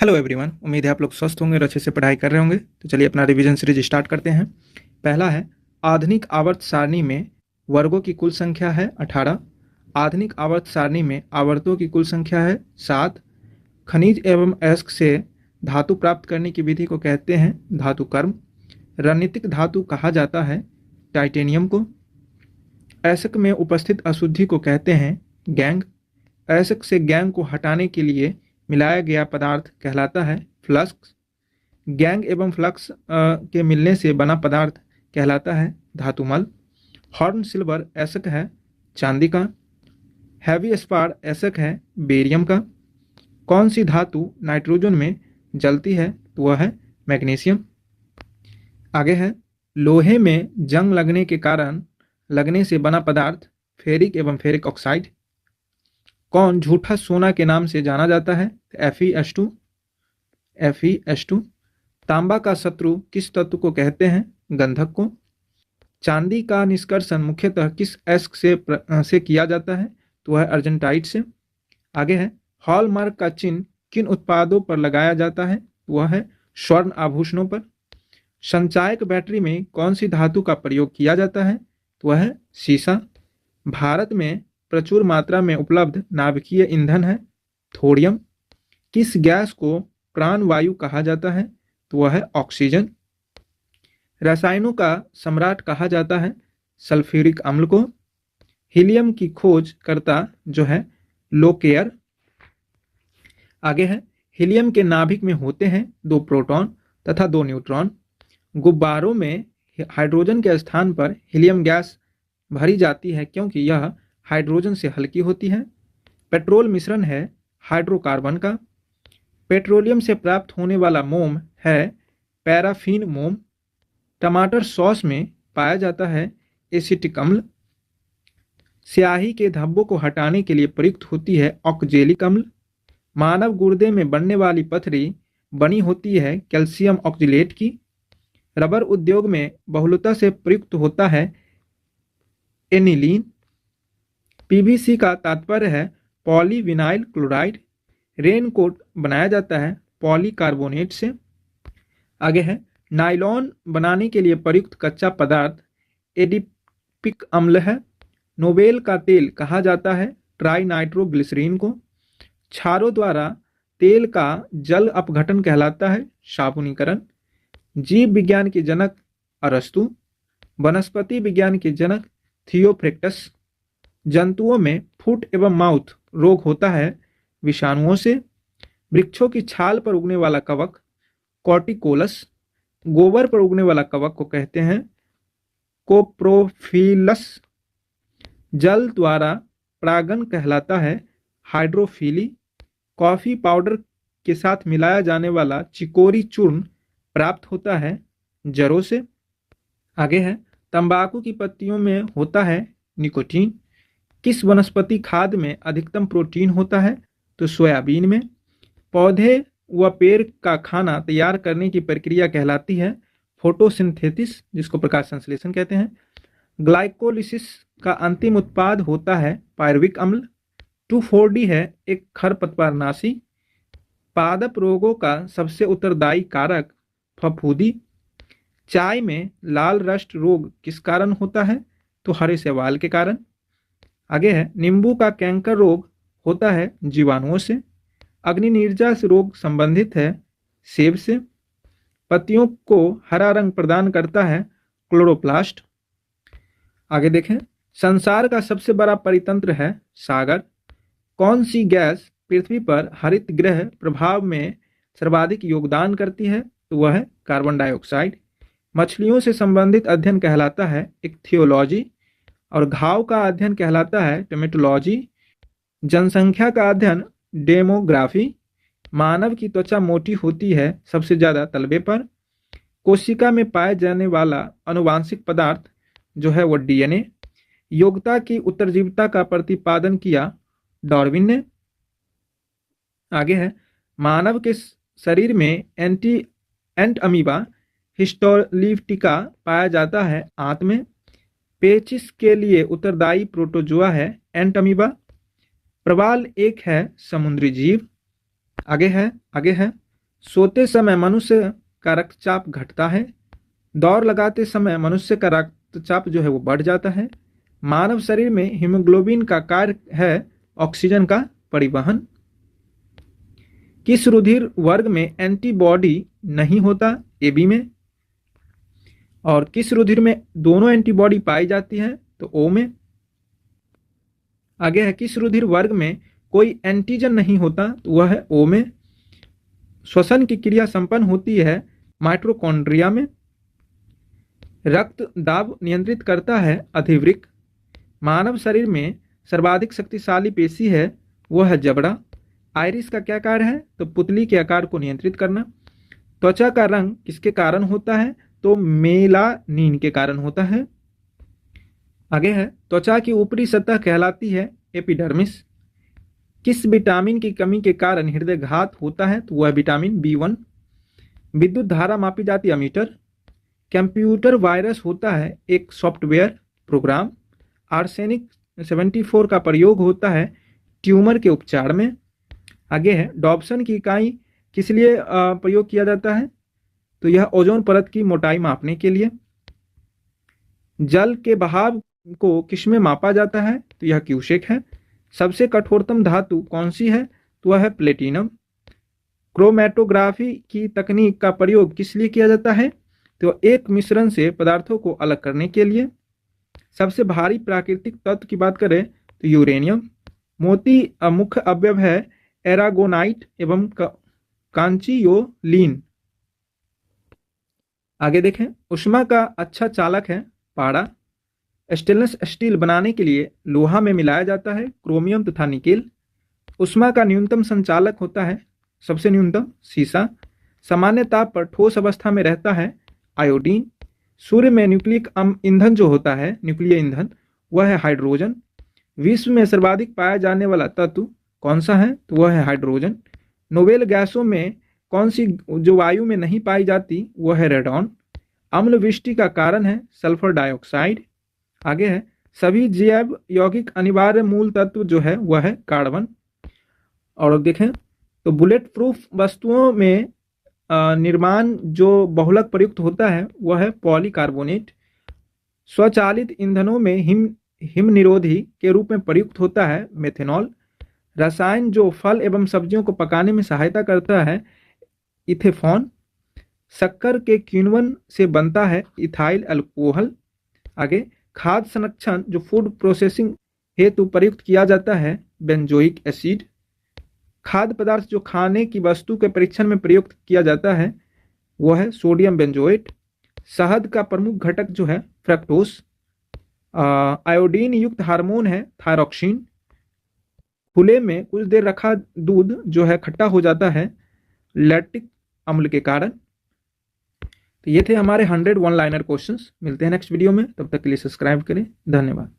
Hello everyone, उम्मीद है आप लोग स्वस्थ होंगे और अच्छे से पढ़ाई कर रहे होंगे। तो चलिए अपना रिवीजन सीरीज स्टार्ट करते हैं। पहला है, आधुनिक आवर्त सारणी में वर्गों की कुल संख्या है 18। आधुनिक आवर्त सारणी में आवर्तों की कुल संख्या है 7। खनिज एवं अयस्क से धातु प्राप्त करने की विधि को कहते हैं धातु कर्म। रणनीतिक धातु कहा जाता है टाइटेनियम को। अयस्क में उपस्थित अशुद्धि को कहते हैं गैंग। अयस्क से गैंग को हटाने के लिए मिलाया गया पदार्थ कहलाता है फ्लक्स। गैंग एवं फ्लक्स के मिलने से बना पदार्थ कहलाता है धातुमल। हॉर्न सिल्वर अयस्क है चांदी का। हैवी स्पार अयस्क है बेरियम का। कौन सी धातु नाइट्रोजन में जलती है? तो वह है मैग्नीशियम। आगे है, लोहे में जंग लगने से बना पदार्थ फेरिक एवं फेरिक ऑक्साइड। कौन झूठा सोना के नाम से जाना जाता है? Fe2। तांबा का शत्रु किस तत्व को कहते हैं? गंधक को। चांदी का निष्कर्षण मुख्यतः किस अयस्क से किया जाता है? तो वह अर्जेंटाइट से। आगे है, हॉलमार्क का चिन्ह किन उत्पादों पर लगाया जाता है? वह है स्वर्ण आभूषणों पर। संचायक बैटरी में कौन सी धातु का प्रयोग किया जाता है? तो वह है सीसा। भारत में प्रचुर मात्रा में उपलब्ध नाभिकीय ईंधन है थोरियम। किस गैस को प्राणवायु कहा जाता है? तो वह है ऑक्सीजन। रसायनों का सम्राट कहा जाता है सल्फ्यूरिक अम्ल को। हीलियम की खोज करता जो है लोकेयर। आगे है, हीलियम के नाभिक में होते हैं 2 प्रोटॉन तथा 2 न्यूट्रॉन। गुब्बारों में हाइड्रोजन के स्थान पर हीलियम गैस भरी जाती है क्योंकि यह हाइड्रोजन से हल्की होती है। पेट्रोल मिश्रण है हाइड्रोकार्बन का। पेट्रोलियम से प्राप्त होने वाला मोम है पैराफिन मोम। टमाटर सॉस में पाया जाता है एसिटिक अम्ल। स्याही के धब्बों को हटाने के लिए प्रयुक्त होती है ऑक्जेलिक अम्ल। मानव गुर्दे में बनने वाली पथरी बनी होती है कैल्शियम ऑक्जिलेट की। रबर उद्योग में बहुलता से प्रयुक्त होता है एनिलीन। पीवीसी का तात्पर्य है पॉलीविनाइल क्लोराइड। रेनकोट बनाया जाता है पॉलीकार्बोनेट से। आगे है, नायलॉन बनाने के लिए प्रयुक्त कच्चा पदार्थ एडिपिक अम्ल है। नोबेल का तेल कहा जाता है ट्राइनाइट्रोग्लिसरीन को। क्षारों द्वारा तेल का जल अपघटन कहलाता है साबुनीकरण। जीव विज्ञान के जनक अरस्तु। वनस्पति विज्ञान के जनक थियोफ्रेक्टस। जंतुओं में फुट एवं माउथ रोग होता है विषाणुओं से। वृक्षों की छाल पर उगने वाला कवक कॉर्टिकोलस। गोबर पर उगने वाला कवक को कहते हैं कोप्रोफिलस। जल द्वारा परागण कहलाता है हाइड्रोफिली। कॉफी पाउडर के साथ मिलाया जाने वाला चिकोरी चूर्ण प्राप्त होता है जरों से। आगे है, तंबाकू की पत्तियों में होता है निकोटीन। किस वनस्पति खाद्य में अधिकतम प्रोटीन होता है? तो सोयाबीन में। पौधे व पेड़ का खाना तैयार करने की प्रक्रिया कहलाती है फोटोसिंथेसिस, जिसको प्रकाश संश्लेषण कहते हैं। ग्लाइकोलिसिस का अंतिम उत्पाद होता है पायरुविक अम्ल। 2,4-D है एक खरपतवारनाशी। पादप रोगों का सबसे उत्तरदायी कारक फफूंदी। चाय में लाल रस्ट रोग किस कारण होता है? तो हरे शैवाल के कारण। आगे है, नींबू का कैंकर रोग होता है जीवाणुओं से। अग्नि निर्जा से रोग संबंधित है सेब से। पत्तियों को हरा रंग प्रदान करता है क्लोरोप्लास्ट। आगे देखें, संसार का सबसे बड़ा परितंत्र है सागर। कौन सी गैस पृथ्वी पर हरित गृह प्रभाव में सर्वाधिक योगदान करती है? तो वह है कार्बन डाइऑक्साइड। मछलियों से संबंधित अध्ययन कहलाता है इक्थियोलॉजी और घाव का अध्ययन कहलाता है टेमेटोलॉजी। जनसंख्या का अध्ययन डेमोग्राफी। मानव की त्वचा मोटी होती है सबसे ज्यादा तलबे पर। कोशिका में पाए जाने वाला आनुवांशिक पदार्थ जो है वो डीएनए। योग्यता की उत्तरजीविता का प्रतिपादन किया डार्विन ने। आगे है, मानव के शरीर में एंट अमीबा हिस्टोलिफ्टिका पाया जाता है आंत में। पेचिस के लिए उत्तरदायी प्रोटोजोआ है एंट अमीबा। प्रवाल एक है समुद्री जीव। आगे है सोते समय मनुष्य का रक्तचाप घटता है। दौड़ लगाते समय मनुष्य का रक्तचाप जो है वो बढ़ जाता है। मानव शरीर में हीमोग्लोबिन का कार्य है ऑक्सीजन का परिवहन। किस रुधिर वर्ग में एंटीबॉडी नहीं होता? AB में। और किस रुधिर में दोनों एंटीबॉडी पाई जाती है? तो O में। आगे है किस रुधिर वर्ग में कोई एंटीजन नहीं होता? तो वह है O में। श्वसन की क्रिया संपन्न होती है माइटोकॉन्ड्रिया में। रक्त दाब नियंत्रित करता है अधिवृक्क। मानव शरीर में सर्वाधिक शक्तिशाली पेशी है वह है जबड़ा। आइरिस का क्या कार्य है? तो पुतली के आकार को नियंत्रित करना। त्वचा का रंग किसके कारण होता है? तो मेलानिन के कारण होता है। आगे है त्वचा की ऊपरी सतह कहलाती है एपिडर्मिस। किस विटामिन की कमी के कारण हृदय घात होता है? तो वह विटामिन B1। विद्युत धारा मापी जाती है अमीटर। कंप्यूटर वायरस होता है एक सॉफ्टवेयर प्रोग्राम। आर्सेनिक 74 का प्रयोग होता है ट्यूमर के उपचार में। आगे है डॉप्सन की इकाई किस लिए प्रयोग किया जाता है? तो यह ओजोन परत की मोटाई मापने के लिए। जल के बहाव को किसमें मापा जाता है? तो यह क्यूसेक है। सबसे कठोरतम धातु कौन सी है? तो वह है प्लेटिनम। क्रोमैटोग्राफी की तकनीक का प्रयोग किस लिए किया जाता है? तो एक मिश्रण से पदार्थों को अलग करने के लिए। सबसे भारी प्राकृतिक तत्व की बात करें तो यूरेनियम। मोती मुख्य अवयव है एरागोनाइट एवं कांचियोलिन। आगे देखें ऊष्मा का अच्छा चालक है पारा। स्टेनलेस स्टील बनाने के लिए लोहा में मिलाया जाता है क्रोमियम तथा निकेल। ऊष्मा का न्यूनतम संचालक होता है सबसे न्यूनतम सीसा। सामान्य ताप पर ठोस अवस्था में रहता है आयोडीन। सूर्य में न्यूक्लिक ईंधन जो होता है न्यूक्लियर ईंधन वह है हाइड्रोजन। विश्व में सर्वाधिक पाया जाने वाला तत्व कौन सा है? तो वह है हाइड्रोजन। नोबेल गैसों में कौन सी जो वायु में नहीं पाई जाती वह है रेडॉन। अम्ल वृष्टि का कारण है सल्फर डाइऑक्साइड। आगे है सभी जैव यौगिक अनिवार्य मूल तत्व जो है वह है कार्बन। और देखें तो बुलेट प्रूफ वस्तुओं में निर्माण जो बहुलक प्रयुक्त होता है वह है पॉलीकार्बोनेट। स्वचालित ईंधनों में हिम निरोधी के रूप में प्रयुक्त होता है मेथेनॉल। रसायन जो फल एवं सब्जियों को पकाने में सहायता करता है इथेफॉन। शक्कर के किण्वन से बनता है इथाइल अल्कोहल। आगे खाद्य संरक्षण जो फूड प्रोसेसिंग हेतु प्रयुक्त किया जाता है बेंजोइक एसिड। खाद्य पदार्थ जो खाने की वस्तु के परीक्षण में प्रयुक्त किया जाता है वह है सोडियम बेंजोएट। शहद का प्रमुख घटक जो है फ्रक्टोस। आयोडीन युक्त हार्मोन है थायरॉक्सिन। खुले में कुछ देर रखा दूध जो है खट्टा हो जाता है लैक्टिक अम्ल के कारण। तो ये थे हमारे 100 वन लाइनर क्वेश्चंस। मिलते हैं नेक्स्ट वीडियो में, तब तक के लिए सब्सक्राइब करें। धन्यवाद।